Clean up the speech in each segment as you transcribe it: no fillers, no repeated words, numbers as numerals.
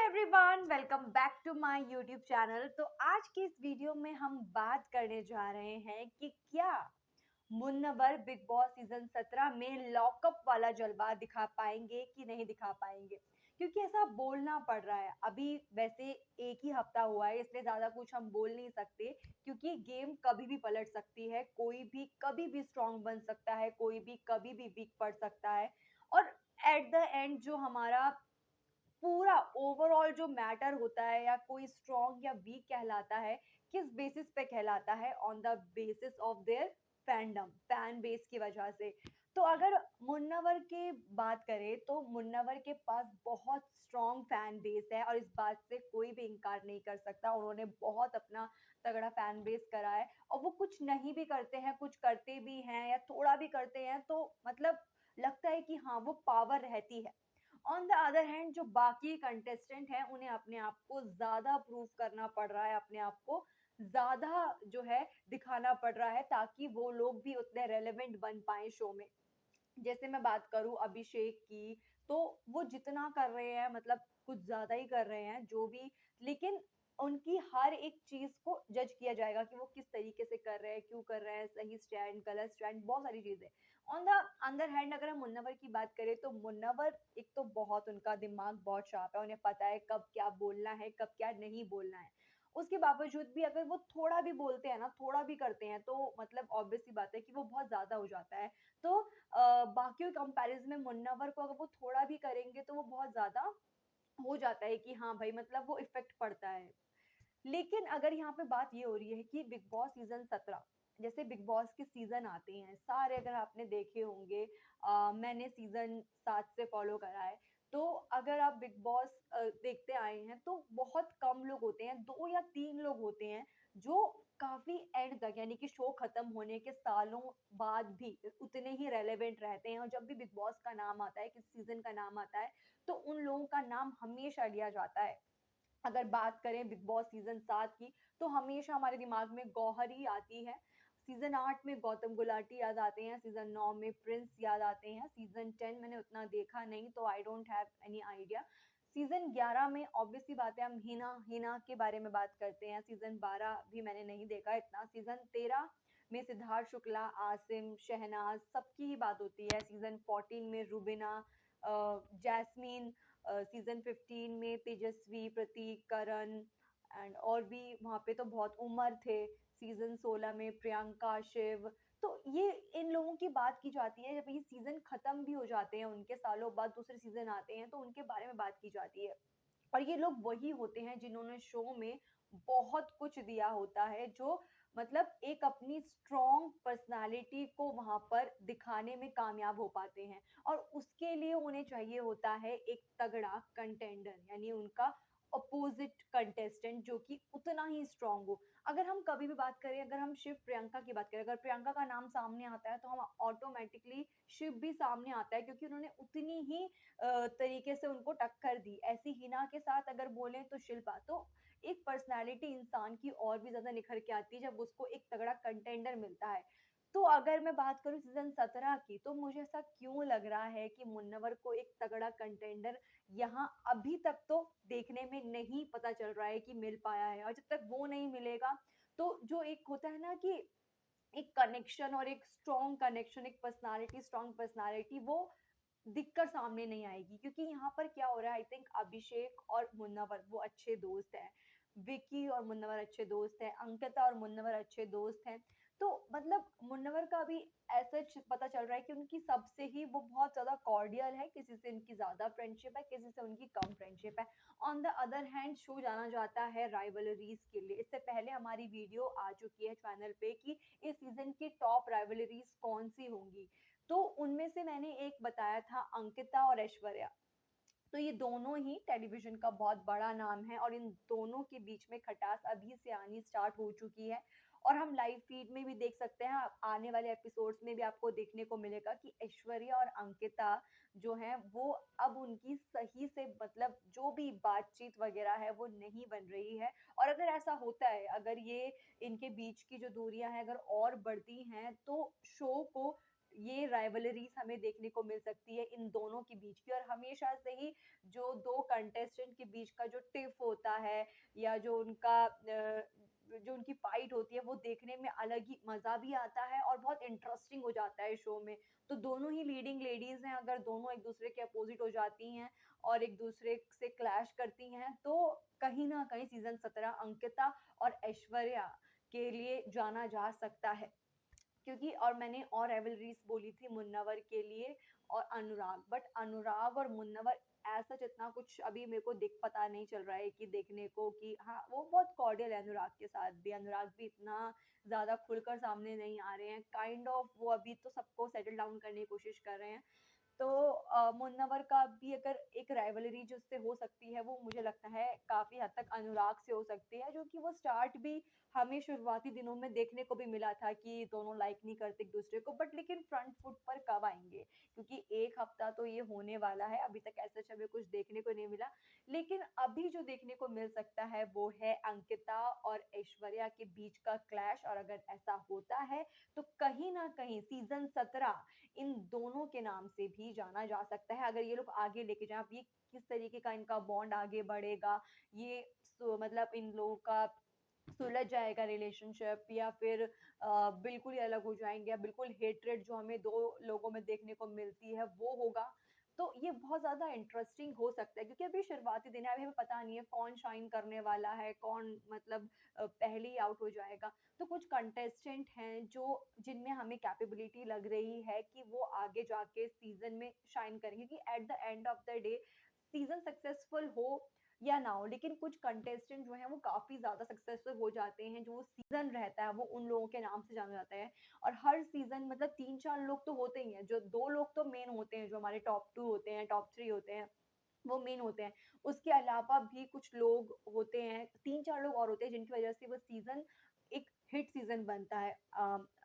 Everyone, welcome back to my YouTube channel. तो आज की इस वीडियो में हम बात करने जा रहे हैं कि क्या मुन्नवर बिग बॉस सीजन 17 में लॉकअप वाला जलवा दिखा पाएंगे कि नहीं दिखा पाएंगे, क्योंकि ऐसा बोलना पड़ रहा है। अभी वैसे एक ही हफ्ता हुआ है, इसलिए ज़्यादा कुछ हम बोल नहीं सकते, क्योंकि गेम कभी भी पलट सकती है। कोई भी कभी भी स्ट्रांग बन सकता है, कोई भी कभी भी वीक पड़ सकता है। और एट द एंड जो हमारा पूरा ओवरऑल जो मैटर होता है, या कोई स्ट्रॉन्ग या वीक कहलाता है, किस बेसिस पे कहलाता है? On the basis of their fandom, fan base की वजह से। तो अगर मुन्नवर की बात करें तो मुन्नवर के पास बहुत स्ट्रॉन्ग फैन बेस है, और इस बात से कोई भी इनकार नहीं कर सकता। उन्होंने बहुत अपना तगड़ा फैन बेस करा है, और वो कुछ नहीं भी करते हैं, कुछ करते भी हैं या थोड़ा भी करते हैं तो मतलब लगता है कि हाँ, वो पावर रहती है। ऑन द अदर हैंड जो बाकी कंटेस्टेंट हैं, उन्हें अपने आप को ज़्यादा प्रूव करना पड़ रहा है, अपने आप को ज़्यादा जो है दिखाना पड़ रहा है, ताकि वो लोग भी उतने रेलेवेंट बन पाएँ शो में। जैसे मैं बात करूँ अभिषेक की, तो वो जितना कर रहे हैं मतलब कुछ ज़्यादा ही कर रहे हैं जो भी, लेकिन उनकी हर एक चीज़ को जज किया जाएगा कि वो किस तरीके से कर रहे हैं, क्यों कर रहे हैं, सही स्टैंड, गलत स्टैंड, बहुत सारी चीज़ें। ऑन द अदर हैंड अगर हम मुन्नवर की बात करें तो मुन्नवर एक तो बहुत उनका दिमाग बहुत शार्प है, उन्हें पता है कब क्या बोलना है, कब क्या नहीं बोलना है। उसके बावजूद भी अगर वो थोड़ा भी बोलते हैं ना, थोड़ा भी करते हैं तो मतलब ऑब्वियस सी बात है कि वो बहुत ज़्यादा हो जाता है। तो बाकियों कंपैरिज़न में मुन्नवर को अगर वो थोड़ा भी करेंगे तो वो बहुत ज़्यादा हो जाता है कि हाँ भाई, मतलब वो इफ़ेक्ट पड़ता है। लेकिन अगर यहाँ पे बात ये हो रही है कि बिग बॉस सीज़न 17, जैसे बिग बॉस के सीज़न आते हैं, सारे अगर आपने देखे होंगे, मैंने सीज़न 7 से फ़ॉलो करा है। तो अगर आप बिग बॉस देखते आए हैं तो बहुत कम लोग होते हैं, 2 या 3 लोग होते हैं जो काफ़ी एंड तक, यानी कि शो खत्म होने के सालों बाद भी उतने ही रेलेवेंट रहते हैं। और जब भी बिग बॉस का नाम आता है, किसी सीज़न का नाम आता है, तो उन लोगों का नाम हमेशा लिया जाता है। अगर बात करें बिग बॉस सीज़न 7 की, तो हमेशा हमारे दिमाग में गौहर ही आती है। सीज़न 8 में गौतम गुलाटी याद आते हैं, सीज़न 9 में प्रिंस याद आते हैं, सीज़न 10 मैंने उतना देखा नहीं तो I don't have any idea. Season 11 में ऑब्वियस सी बात है, हम हिना हिना के बारे में बात करते हैं, सीज़न 12 भी मैंने नहीं देखा इतना। सीज़न 13 में सिद्धार्थ शुक्ला, आसिम, शहनाज़ सबकी ही बात होती है। सीज़न 14 में रुबीना, जैस्मीन, सीज़न 15 में तेजस्वी, प्रतीक, करण एंड और भी वहाँ पे तो बहुत उमर थे। सीज़न 16 में प्रियंका, शिव। तो ये इन लोगों की बात की जाती है, जब ये सीज़न खत्म भी हो जाते हैं, उनके सालों बाद दूसरे सीज़न आते हैं तो उनके बारे में बात की जाती है। और ये लोग वही होते हैं जिन्होंने शो में बहुत कुछ दिया होता है, जो मतलब एक अपनी स्ट्रॉन्ग पर्सनैलिटी को वहाँ पर दिखाने में कामयाब हो पाते हैं। और उसके लिए उन्हें चाहिए होता है एक तगड़ा कंटेंडर, यानी उनका अपोजिट कंटेस्टेंट जो कि उतना ही स्ट्रांग हो। अगर हम कभी भी बात करें, अगर हम शिव प्रियंका की बात करें, अगर प्रियंका का नाम सामने आता है तो हम ऑटोमेटिकली शिव भी सामने आता है, क्योंकि उन्होंने उतनी ही तरीके से उनको टक्कर दी। ऐसी हिना के साथ अगर बोलें तो शिल्पा। तो एक पर्सनैलिटी इंसान की और भी ज़्यादा निखर के आती है जब उसको एक तगड़ा कंटेंडर मिलता है। तो अगर मैं बात करूँ सीज़न 17 की, तो मुझे ऐसा क्यों लग रहा है कि मुन्नवर को एक तगड़ा कंटेंडर यहाँ अभी तक तो देखने में नहीं पता चल रहा है कि मिल पाया है। और जब तक वो नहीं मिलेगा, तो जो एक होता है ना कि एक कनेक्शन और एक स्ट्रॉन्ग कनेक्शन, एक पर्सनैलिटी, स्ट्रॉन्ग पर्सनैलिटी, वो दिखकर सामने नहीं आएगी। क्योंकि यहाँ पर क्या हो रहा है, आई थिंक अभिषेक और मुन्नवर वो अच्छे दोस्त हैं, विकी और मुन्नवर अच्छे दोस्त हैं, अंकिता और मुन्नवर अच्छे दोस्त हैं। तो मतलब मुन्नवर का भी ऐसा पता चल रहा है कि उनकी सबसे ही वो बहुत ज़्यादा कॉर्डियल है, किसी से उनकी ज़्यादा फ्रेंडशिप है, किसी से उनकी कम फ्रेंडशिप है। On the other hand show जाना जाता है राइवलरीज के लिए। इससे पहले हमारी वीडियो आ चुकी है चैनल पे कि इस सीजन की टॉप राइवलरीज कौन सी होंगी। तो उनमें से मैंने एक बताया था अंकिता और ऐश्वर्या। तो ये दोनों ही टेलीविज़न का बहुत बड़ा नाम है, और इन दोनों के बीच में खटास अभी से आनी स्टार्ट हो चुकी है। और हम लाइव फीड में भी देख सकते हैं, आने वाले एपिसोड्स में भी आपको देखने को मिलेगा कि ऐश्वर्या और अंकिता जो हैं वो अब उनकी सही से मतलब जो भी बातचीत वगैरह है वो नहीं बन रही है। और अगर ऐसा होता है, अगर ये इनके बीच की जो दूरियां हैं अगर और बढ़ती हैं, तो शो को ये राइवलरीज हमें देखने को मिल सकती है इन दोनों के बीच की। और हमेशा से ही जो दो कंटेस्टेंट के बीच का जो टिफ होता है या जो उनकी फाइट होती है वो देखने में अलग ही मजा भी आता है और बहुत इंटरेस्टिंग हो जाता है शो में। तो दोनों ही लीडिंग लेडीज हैं, अगर दोनों एक दूसरे के अपोजिट हो जाती हैं और एक दूसरे से क्लैश करती हैं तो कहीं ना कहीं सीजन 17 अंकिता और ऐश्वर्या के लिए जाना जा सकता है। क्योंकि और मैंने और एवलरीज बोली थी मुन्नावर के लिए और अनुराग, बट अनुराग और मुन्नावर ऐसा जितना कुछ अभी मेरे को देख पता नहीं चल रहा है कि देखने को कि हाँ वो बहुत कॉर्डियल है अनुराग के साथ भी। अनुराग भी इतना ज्यादा खुलकर सामने नहीं आ रहे हैं, काइंड ऑफ वो अभी तो सबको सेटल डाउन करने की कोशिश कर रहे हैं। तो मुन्नावर का भी अगर एक राइवलरी जो उससे हो सकती है वो मुझे लगता है काफी हद तक अनुराग से हो सकती है, जो कि वो स्टार्ट भी हमें शुरुआती दिनों में देखने को भी मिला था कि दोनों लाइक नहीं करते एक दूसरे को, बट लेकिन फ्रंट फुट पर कब आएंगे, क्योंकि एक हफ्ता तो ये होने वाला है, अभी तक ऐसा हमें कुछ देखने को नहीं मिला। लेकिन अभी जो देखने को मिल सकता है वो है अंकिता और ऐश्वर्या के बीच का क्लैश। और अगर ऐसा होता है तो कहीं ना कहीं सीजन 17 इन दोनों के नाम से भी जाना जा सकता है। अगर ये लोग आगे लेके जाए, अब ये किस तरीके का इनका बॉन्ड आगे बढ़ेगा, ये मतलब इन लोगों का सुलझ जाएगा रिलेशनशिप या फिर बिल्कुल ही अलग हो जाएंगे या बिल्कुल हेट्रेड जो हमें दो लोगों में देखने को मिलती है वो होगा। तो ये बहुत ज्यादा इंटरेस्टिंग हो सकता है, क्योंकि अभी शुरुआती दिन है, अभी हमें पता नहीं है कौन शाइन करने वाला है, कौन मतलब पहले ही आउट हो जाएगा। तो कुछ कंटेस्टेंट हैं जो जिनमें हमें कैपेबिलिटी लग रही है कि वो आगे जाके सीजन में शाइन करेंगे, क्योंकि at the end of the day season successful हो या ना हो, लेकिन कुछ कंटेस्टेंट जो है वो काफी ज्यादा सक्सेसफुल हो जाते हैं। जो सीजन रहता है वो उन लोगों के नाम से जाना जाता है। और हर सीजन मतलब 3-4 लोग तो होते ही हैं, जो 2 लोग तो मेन होते हैं, जो हमारे टॉप 2 होते हैं, टॉप 3 होते हैं, वो मेन होते हैं। उसके अलावा भी कुछ लोग होते हैं, 3-4 लोग और होते हैं जिनकी वजह से वो सीजन एक हिट सीजन बनता है।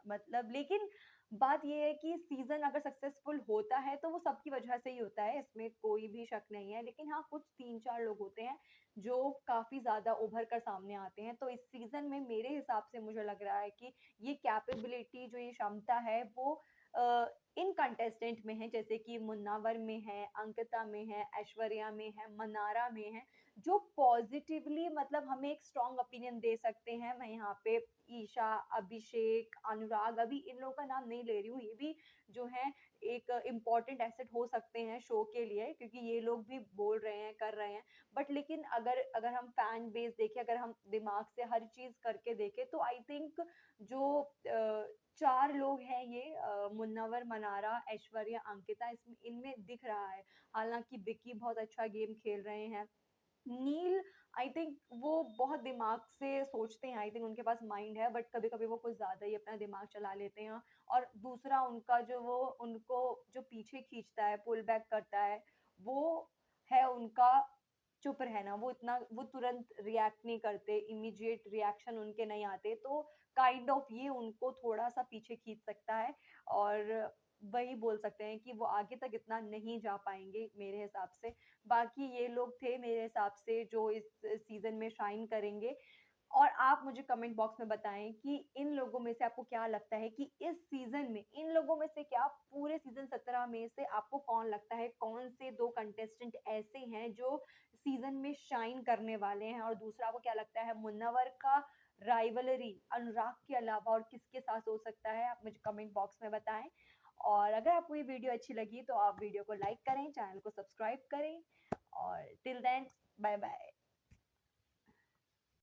मतलब लेकिन बात ये है कि सीजन अगर सक्सेसफुल होता है तो वो सबकी वजह से ही होता है, इसमें कोई भी शक नहीं है। लेकिन हाँ कुछ 3-4 लोग होते हैं जो काफी ज्यादा उभर कर सामने आते हैं। तो इस सीजन में मेरे हिसाब से मुझे लग रहा है कि ये कैपेबिलिटी जो ये क्षमता है वो इन कंटेस्टेंट में है, जैसे कि मुन्नावर में है, अंकिता में है, ऐश्वर्या में है, मनारा में है, जो पॉजिटिवली मतलब हमें एक स्ट्रॉन्ग ओपिनियन दे सकते हैं। मैं यहाँ पे ईशा, अभिषेक, अनुराग, अभी इन लोगों का नाम नहीं ले रही हूँ, ये भी जो है एक इम्पॉर्टेंट एसेट हो सकते हैं शो के लिए, क्योंकि ये लोग भी बोल रहे हैं, कर रहे हैं। बट लेकिन अगर अगर हम फैन बेस देखें, अगर हम दिमाग से हर चीज करके देखें, तो आई थिंक जो 4 लोग हैं ये मुन्नावर, मनारा, ऐश्वर्या, अंकिता, इसमें इनमें दिख रहा है। हालांकि विक्की बहुत अच्छा गेम खेल रहे हैं। नील आई थिंक वो बहुत दिमाग से सोचते हैं, आई थिंक उनके पास माइंड है, बट कभी कभी वो कुछ ज्यादा ही अपना दिमाग चला लेते हैं। और दूसरा उनका जो वो उनको जो पीछे खींचता है, पुल बैक करता है, वो है उनका चुप रहना। वो इतना वो तुरंत रिएक्ट नहीं करते, इमीडिएट रिएक्शन उनके नहीं आते, तो काइंड ऑफ ये उनको थोड़ा सा पीछे खींच सकता है। और वही बोल सकते हैं कि वो आगे तक इतना नहीं जा पाएंगे मेरे हिसाब से। बाकी ये लोग थे मेरे हिसाब से जो इस सीजन में शाइन करेंगे। और आप मुझे कमेंट बॉक्स में बताएं कि इन लोगों में से आपको क्या लगता है कि इस सीजन में इन लोगों में से क्या पूरे सीजन 17 में से आपको कौन लगता है, कौन से 2 कंटेस्टेंट ऐसे हैं जो सीजन में शाइन करने वाले हैं। और दूसरा आपको क्या लगता है मुन्नावर का राइवलरी अनुराग के अलावा और किसके साथ हो सकता है, आप मुझे कमेंट बॉक्स में बताएं। और अगर आपको ये वीडियो अच्छी लगी तो आप वीडियो को लाइक करें, चैनल को सब्सक्राइब करें। और टिल देन, बाय बाय।